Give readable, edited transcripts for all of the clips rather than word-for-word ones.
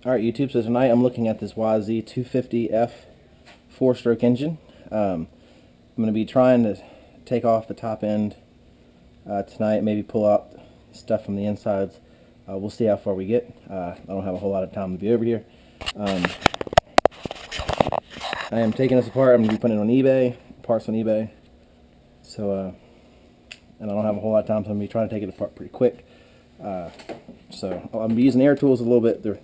Alright YouTube, so tonight I'm looking at this YZ250F 4-stroke engine. I'm going to be trying to take off the top end tonight, maybe pull out stuff from the insides. We'll see how far we get. I don't have a whole lot of time to be over here. I am taking this apart. I'm going to be putting it on eBay, parts on eBay. So, and I don't have a whole lot of time, so I'm going to be trying to take it apart pretty quick. So I'm going to be using air tools a little bit to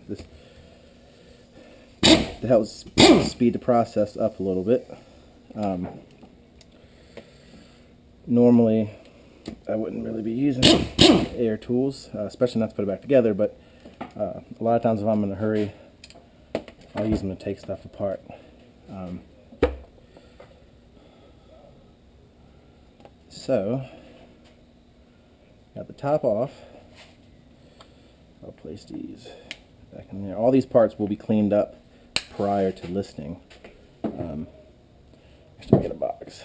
help speed the process up a little bit. Normally I wouldn't really be using air tools, especially not to put it back together, but a lot of times if I'm in a hurry, I'll use them to take stuff apart. So, got the top off. I'll place these back in there. All these parts will be cleaned up prior to listing. Just to get a box.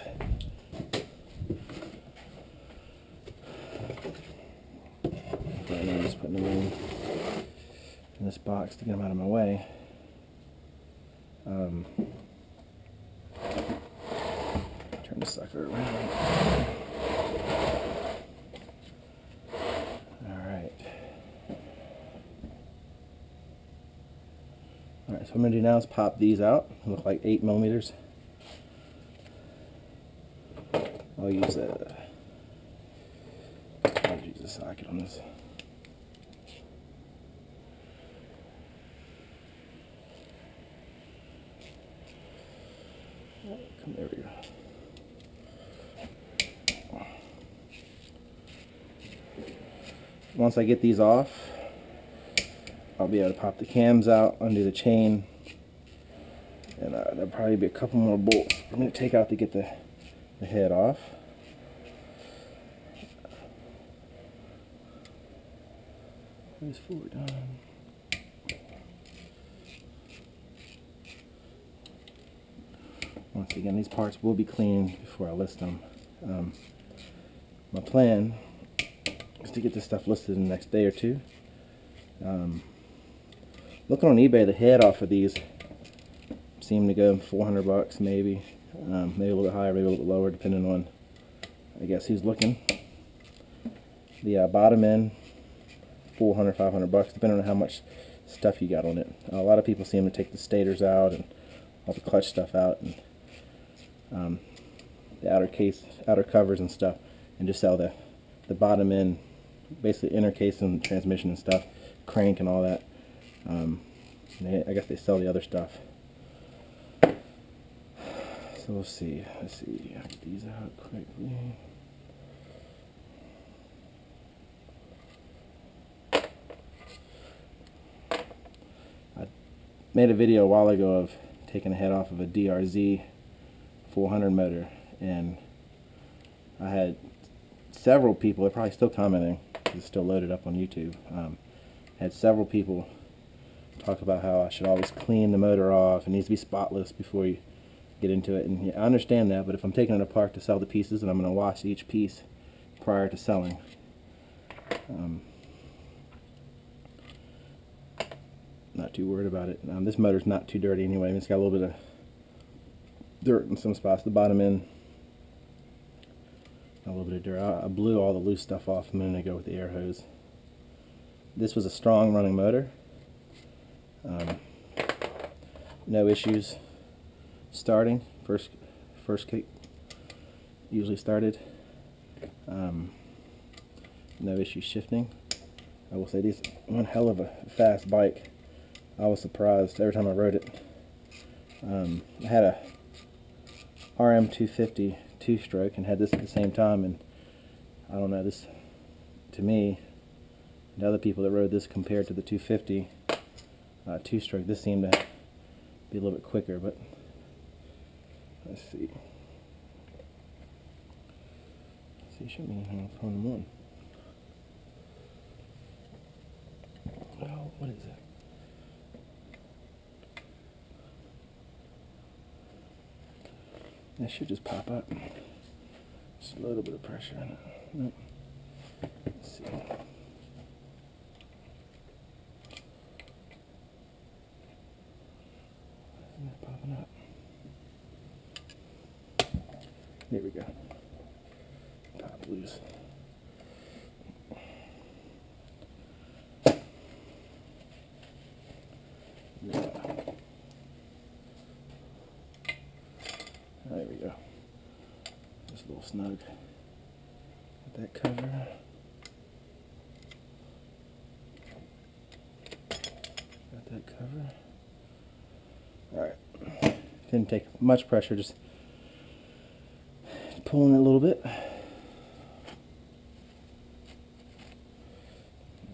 And I'm just putting them in this box to get them out of my way. Turn the sucker around. Alright, so what I'm going to do now is pop these out. They look like 8mm. I'll use a socket on this. There we go. Once I get these off, I'll be able to pop the cams out, undo the chain, and there'll probably be a couple more bolts I'm going to take out to get the head off. There's 4 done. Once again, these parts will be cleaned before I list them. My plan is to get this stuff listed in the next day or two. Looking on eBay, the head off of these seem to go $400 maybe. Maybe a little bit higher, maybe a little bit lower, depending on, I guess, who's looking. The bottom end, $400, $500, depending on how much stuff you got on it. A lot of people seem to take the stators out and all the clutch stuff out, and the outer covers and stuff, and just sell the bottom end, basically inner case and transmission and stuff, crank and all that. I guess they sell the other stuff. So we'll see. Let's see. I'll get these out quickly. I made a video a while ago of taking the head off of a DRZ 400 motor, and I had several people, they're probably still commenting, it's still loaded up on YouTube, had several people talk about how I should always clean the motor off. It needs to be spotless before you get into it, and yeah, I understand that, but if I'm taking it apart to sell the pieces, and I'm going to wash each piece prior to selling. Not too worried about it. This motor's not too dirty anyway. It's got a little bit of dirt in some spots. The bottom end, a little bit of dirt. I blew all the loose stuff off a minute ago with the air hose. This was a strong running motor. No issues starting. First kick usually started. No issues shifting. I will say this is one hell of a fast bike. I was surprised every time I rode it. I had a RM250 2-stroke and had this at the same time, and I don't know, this, to me, the other people that rode this compared to the 250 2-stroke, this seemed to be a little bit quicker, but let's see. Show me how to phone them on. Oh, what is that? That should just pop up. Just a little bit of pressure on it. Nope. Let's see. Here we go. Pop loose. Yeah. There we go. Just a little snug. Get that cover. Got that cover. Alright. Didn't take much pressure, just pulling it a little bit.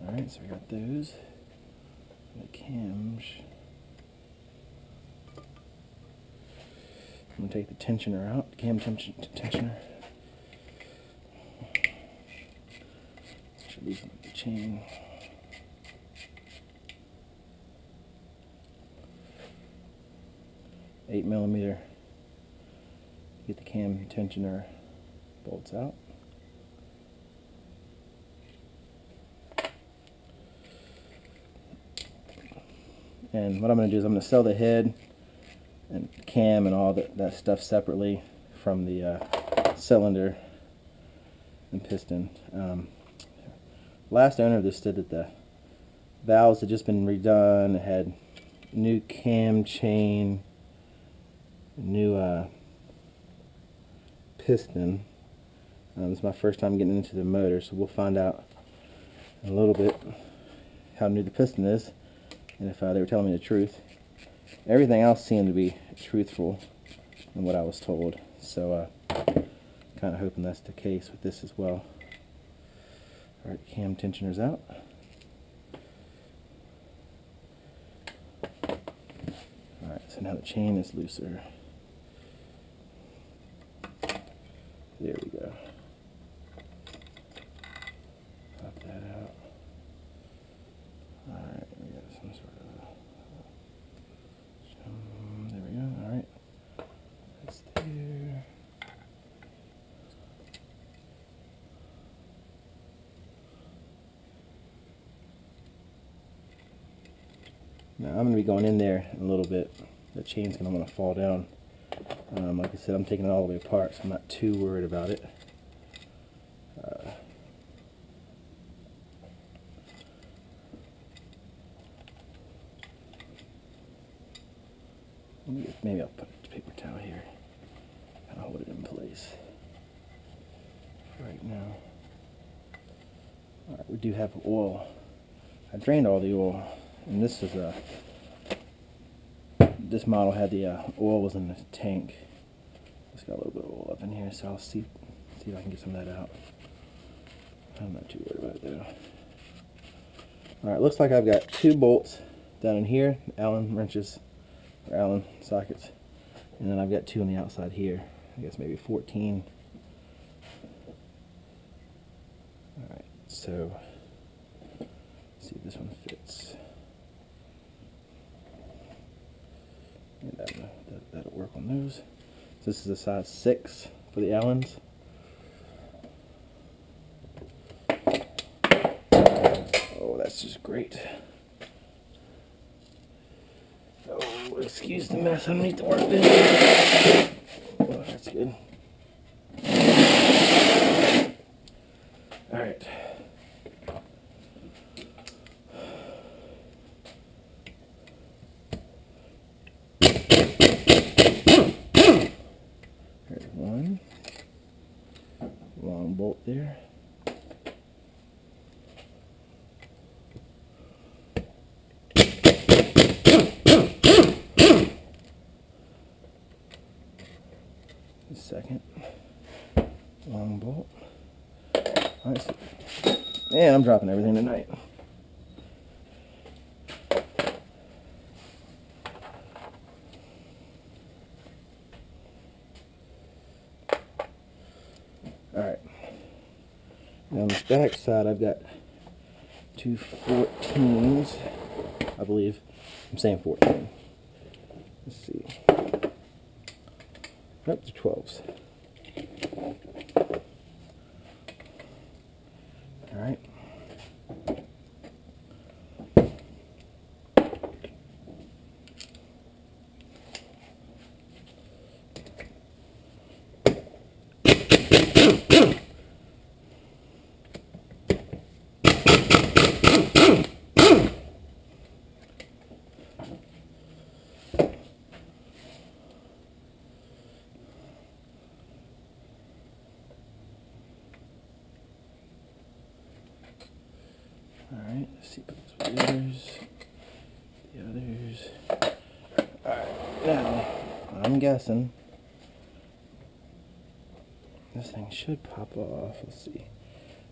Alright, so we got those. The cams. I'm going to take the tensioner out, cam tensioner. Should loosen up the chain. Eight millimeter. Get the cam tensioner bolts out. And what I'm going to do is I'm going to sell the head and cam and all that stuff separately from the cylinder and piston. Last owner of this said that the valves had just been redone. It had new cam chain, new piston. This is my first time getting into the motor, so we'll find out a little bit how new the piston is and if they were telling me the truth. Everything else seemed to be truthful in what I was told, so kind of hoping that's the case with this as well. Alright, cam tensioner's out. Alright, so now the chain is looser. There we go. Pop that out. Alright, we got some sort of there we go. Alright. That's there. Now I'm going to be going in there in a little bit. The chain's going to want to fall down. Like I said, I'm taking it all the way apart, so I'm not too worried about it. Maybe I'll put a paper towel here and I'll hold it in place right now. Alright, we do have oil. I drained all the oil, and this is this model had the oil was in the tank. It's got a little bit of oil up in here, so I'll see if I can get some of that out. I'm not too worried about it though. Alright, looks like I've got 2 bolts down in here, Allen wrenches, or Allen sockets, and then I've got 2 on the outside here. I guess maybe 14. Alright, so let's see if this one fits. And that'll work on those. So this is a size 6 for the Allens. Oh, that's just great. Oh, excuse the mess underneath the workbench. Oh, that's good. Alright. There's one. Long bolt there. The second long bolt. Nice. Man, I'm dropping everything tonight. Alright. Now on this back side I've got 2 14s, I believe. I'm saying 14. Let's see. Up to 12s. Alright. Alright, let's see, put this with the others. Alright, now, I'm guessing this thing should pop off. Let's see.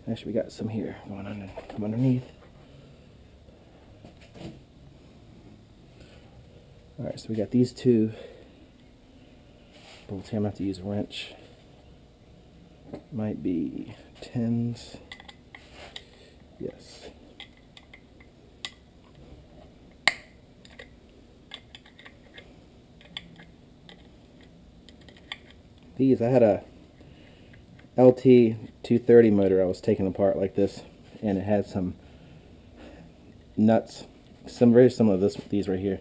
Actually, we got some here going on come underneath. Alright, so we got these two bolts here. I'm going to have to use a wrench. Might be 10s. Yes. These, I had a LT230 motor I was taking apart like this, and it had some nuts, very similar to these right here,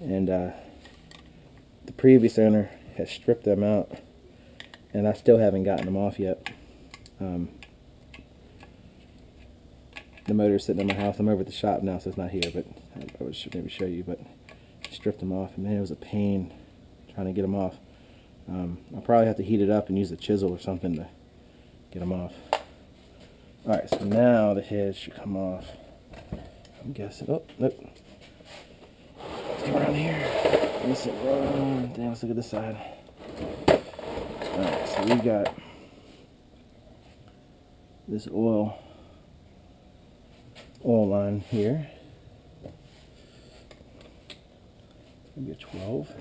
and the previous owner has stripped them out, and I still haven't gotten them off yet. The motor's sitting in my house. I'm over at the shop now, so it's not here, but I should maybe show you. But I stripped them off, and man, it was a pain trying to get them off. I'll probably have to heat it up and use a chisel or something to get them off. Alright, so now the head should come off. I'm guessing. Oh, nope. Let's come around here. Let me see. Damn, let's look at this side. Alright, so we've got this oil line here. It's going to be a 12.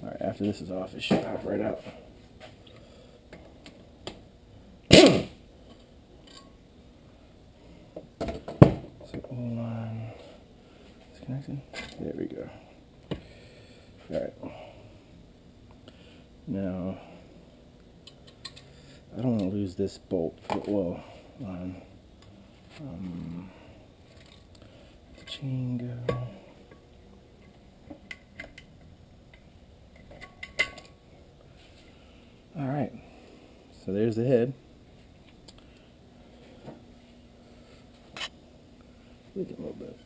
Alright, after this is off, it should pop right out. So, oil line is connected. There we go. Alright. Now, I don't want to lose this bolt for the oil line. The chain go. Alright, so there's the head. Look a little bit.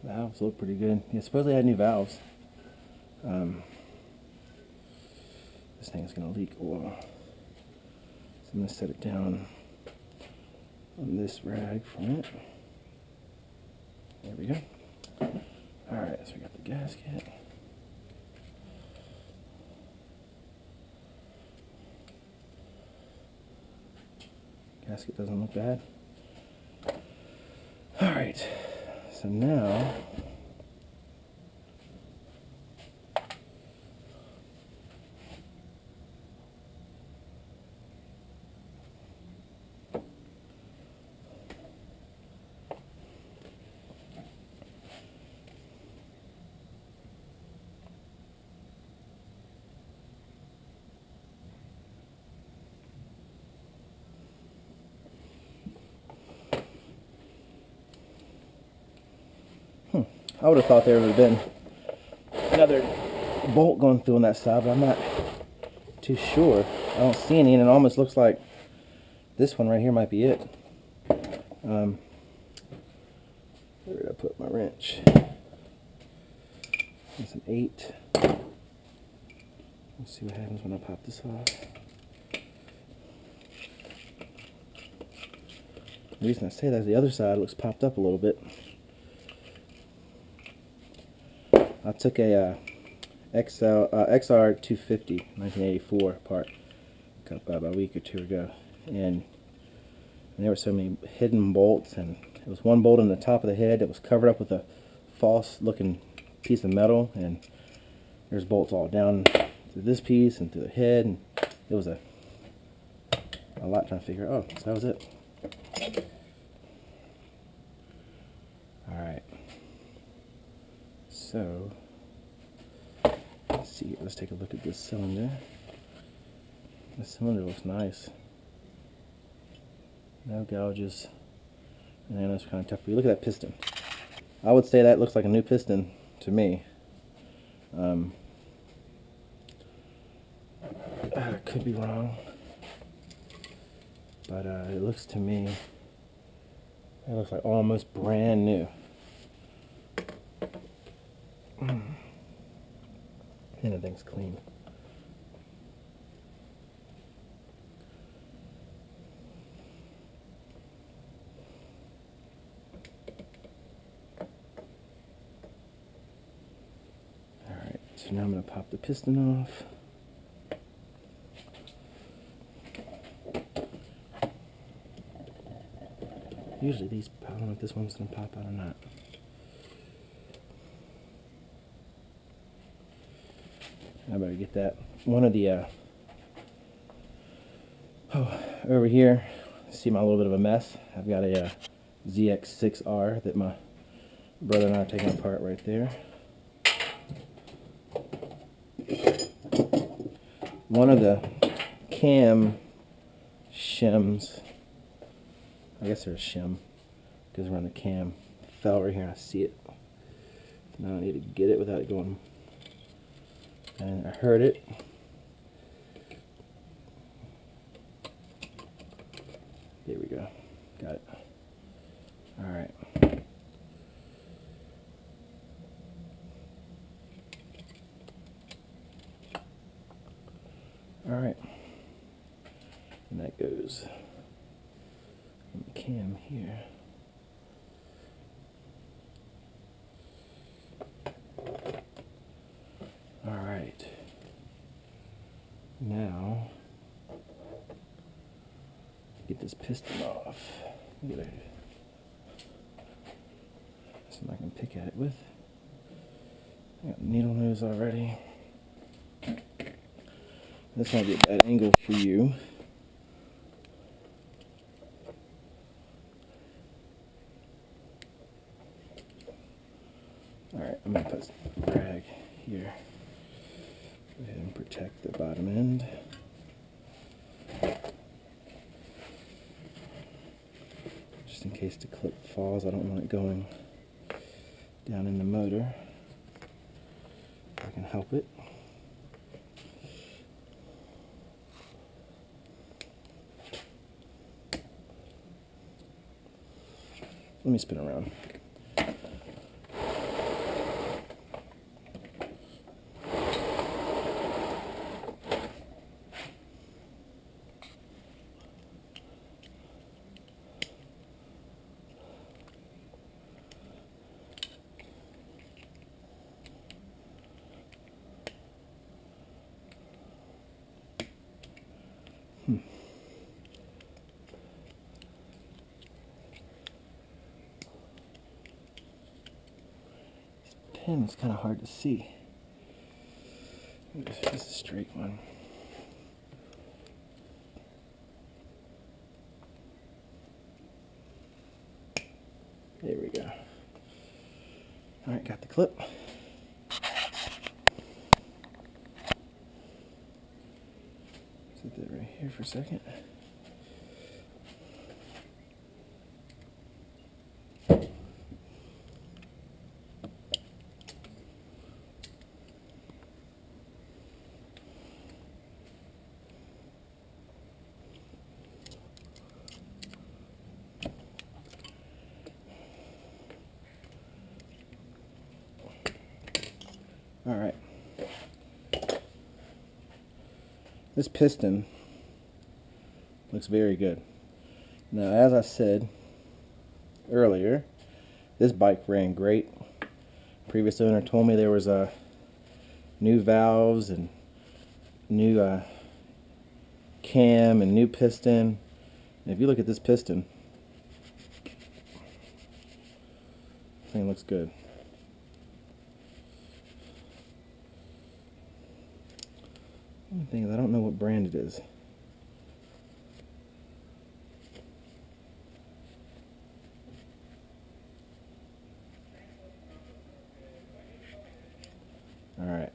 Valves look pretty good. Yeah, supposedly I had new valves. This thing's going to leak oil. So I'm going to set it down on this rag from it. There we go. Alright, so we got the gasket. Gasket doesn't look bad. Alright, so now I would have thought there would have been another bolt going through on that side, but I'm not too sure. I don't see any, and it almost looks like this one right here might be it. Where did I put my wrench? It's an 8. Let's see what happens when I pop this off. The reason I say that is the other side looks popped up a little bit. I took a XR250 1984 apart about a week or two ago, and there were so many hidden bolts, and it was one bolt on the top of the head that was covered up with a false looking piece of metal, and there's bolts all down through this piece and through the head, and it was a lot trying to figure out. Oh, so that was it. Alright. So, let's see, let's take a look at this cylinder. The cylinder looks nice. No gouges. And then it's kind of tough. But you look at that piston. I would say that looks like a new piston to me. I could be wrong. But it looks to me, it looks like almost brand new. And the thing's clean. So now I'm going to pop the piston off. Usually these, I don't know if this one's going to pop out or not. I better get that. One of the, over here, see my little bit of a mess. I've got a ZX6R that my brother and I are taking apart right there. One of the cam shims, I guess there's a shim, goes around the cam, fell right here and I see it. Now I need to get it without it going, and I heard it. There we go, got it. Alright. Alright, and that goes on the cam here. Alright, now get this piston off. Get something I can pick at it with. I got needle nose already. This might be a bad angle for you. Alright, I'm going to put a rag here. Go ahead and protect the bottom end. Just in case the clip falls, I don't want it going down in the motor. If I can help it. Let me spin around. Pen is kind of hard to see. This is a straight one. There we go. Alright, got the clip. Set that right here for a second. Alright, this piston looks very good. Now, as I said earlier, this bike ran great. Previous owner told me there was new valves and new cam and new piston. And if you look at this piston, this thing looks good. The thing is, I don't know what brand it is. Alright.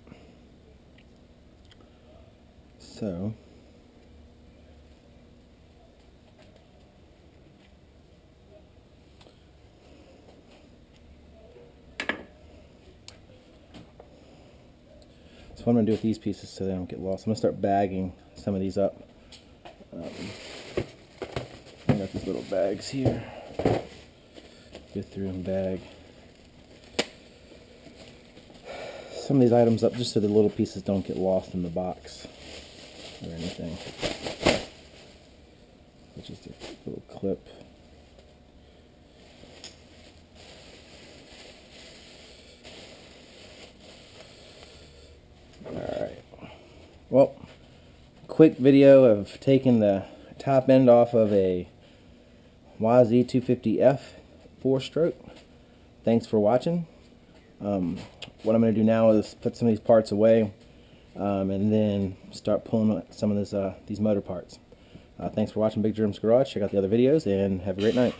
So, what I'm going to do with these pieces so they don't get lost, I'm going to start bagging some of these up. I got these little bags here. Go through and bag some of these items up just so the little pieces don't get lost in the box or anything. It's just a little clip. quick video of taking the top end off of a YZ250F 4-stroke. Thanks for watching. What I'm going to do now is put some of these parts away and then start pulling some of these motor parts. Thanks for watching Big Jerem's Garage. Check out the other videos and have a great night.